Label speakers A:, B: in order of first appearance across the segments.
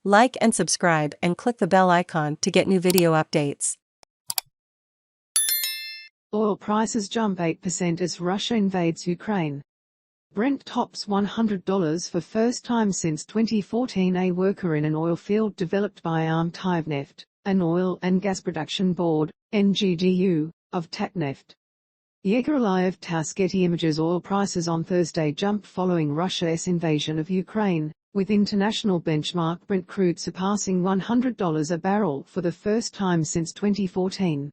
A: Like and subscribe and click the bell icon to get new video updates.
B: Oil prices jump 8% as Russia invades Ukraine. Brent tops $100 for first time since 2014. A worker in an oil field developed by Tatneft, an oil and gas production board, NGDU, of Tatneft. Yegorlayev TASS. Getty Images. Oil prices on Thursday jumped following Russia's invasion of Ukraine, with international benchmark Brent crude surpassing $100 a barrel for the first time since 2014.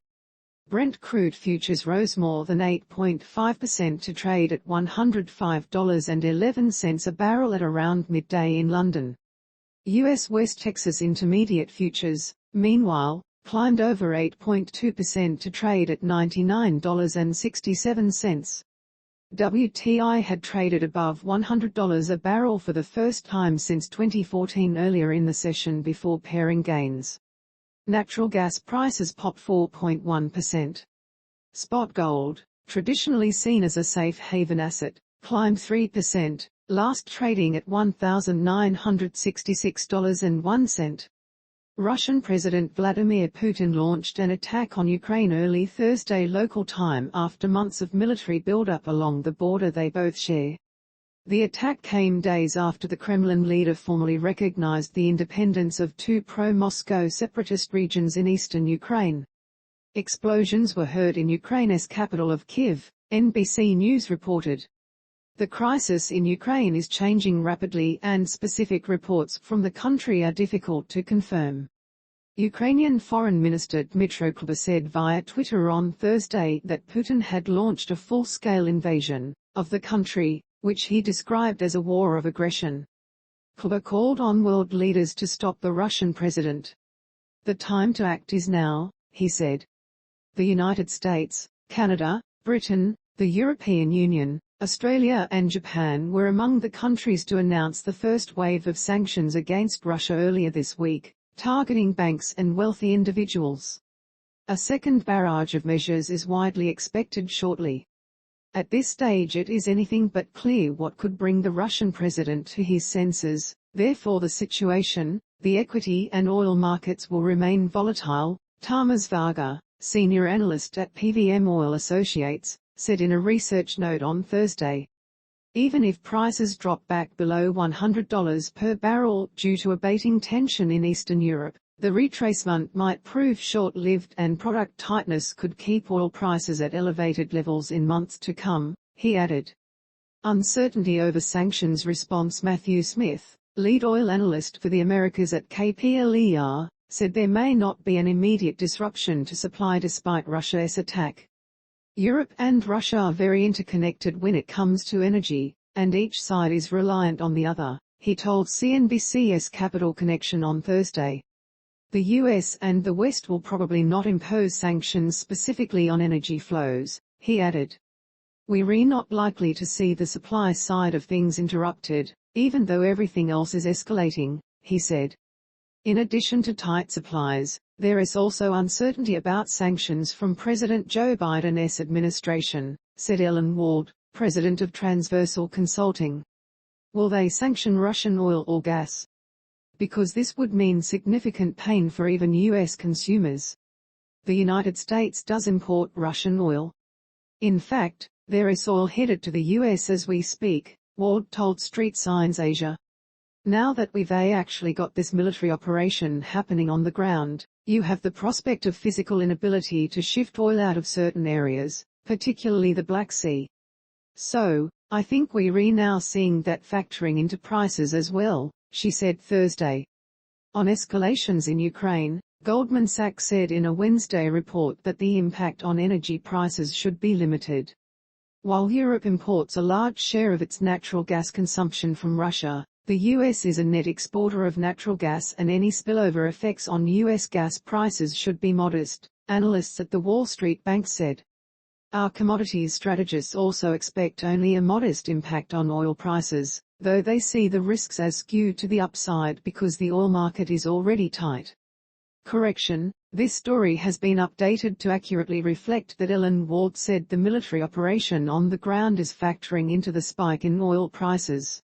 B: Brent crude futures rose more than 8.5% to trade at $105.11 a barrel at around midday in London. U.S. West Texas Intermediate futures, meanwhile, climbed over 8.2% to trade at $99.67. WTI had traded above $100 a barrel for the first time since 2014 earlier in the session before pairing gains. Natural gas prices popped 4.1%. Spot gold, traditionally seen as a safe haven asset, climbed 3%, last trading at $1,966.01. Russian President Vladimir Putin launched an attack on Ukraine early Thursday local time after months of military buildup along the border they both share. The attack came days after the Kremlin leader formally recognized the independence of two pro-Moscow separatist regions in eastern Ukraine. Explosions were heard in Ukraine's capital of Kyiv, NBC News reported. The crisis in Ukraine is changing rapidly and specific reports from the country are difficult to confirm. Ukrainian Foreign Minister Dmytro Kuleba said via Twitter on Thursday that Putin had launched a full-scale invasion of the country, which he described as a war of aggression. Kuleba called on world leaders to stop the Russian president. The time to act is now, he said. The United States, Canada, Britain, the European Union, Australia and Japan were among the countries to announce the first wave of sanctions against Russia earlier this week, targeting banks and wealthy individuals. A second barrage of measures is widely expected shortly. At this stage it is anything but clear what could bring the Russian president to his senses, therefore the situation, the equity and oil markets will remain volatile, Tamas Varga, senior analyst at PVM Oil Associates, said in a research note on Thursday. Even if prices drop back below $100 per barrel due to abating tension in Eastern Europe, the retracement might prove short-lived and product tightness could keep oil prices at elevated levels in months to come, he added. Uncertainty over sanctions response. Matthew Smith, lead oil analyst for the Americas at KPLER, said there may not be an immediate disruption to supply despite Russia's attack. Europe and Russia are very interconnected when it comes to energy, and each side is reliant on the other, he told CNBC's Capital Connection on Thursday. The US and the West will probably not impose sanctions specifically on energy flows, he added. We're not likely to see the supply side of things interrupted, even though everything else is escalating, he said. In addition to tight supplies, there is also uncertainty about sanctions from President Joe Biden's administration, said Ellen Ward, president of Transversal Consulting. Will they sanction Russian oil or gas? Because this would mean significant pain for even U.S. consumers. The United States does import Russian oil. In fact, there is oil headed to the U.S. as we speak, Ward told Street Signs Asia. Now that we've actually got this military operation happening on the ground, you have the prospect of physical inability to shift oil out of certain areas, particularly the Black Sea. So, I think we're now seeing that factoring into prices as well, she said Thursday. On escalations in Ukraine, Goldman Sachs said in a Wednesday report that the impact on energy prices should be limited. While Europe imports a large share of its natural gas consumption from Russia, the US is a net exporter of natural gas and any spillover effects on US gas prices should be modest, analysts at the Wall Street Bank said. Our commodities strategists also expect only a modest impact on oil prices, though they see the risks as skewed to the upside because the oil market is already tight. Correction, this story has been updated to accurately reflect that Ellen Ward said the military operation on the ground is factoring into the spike in oil prices.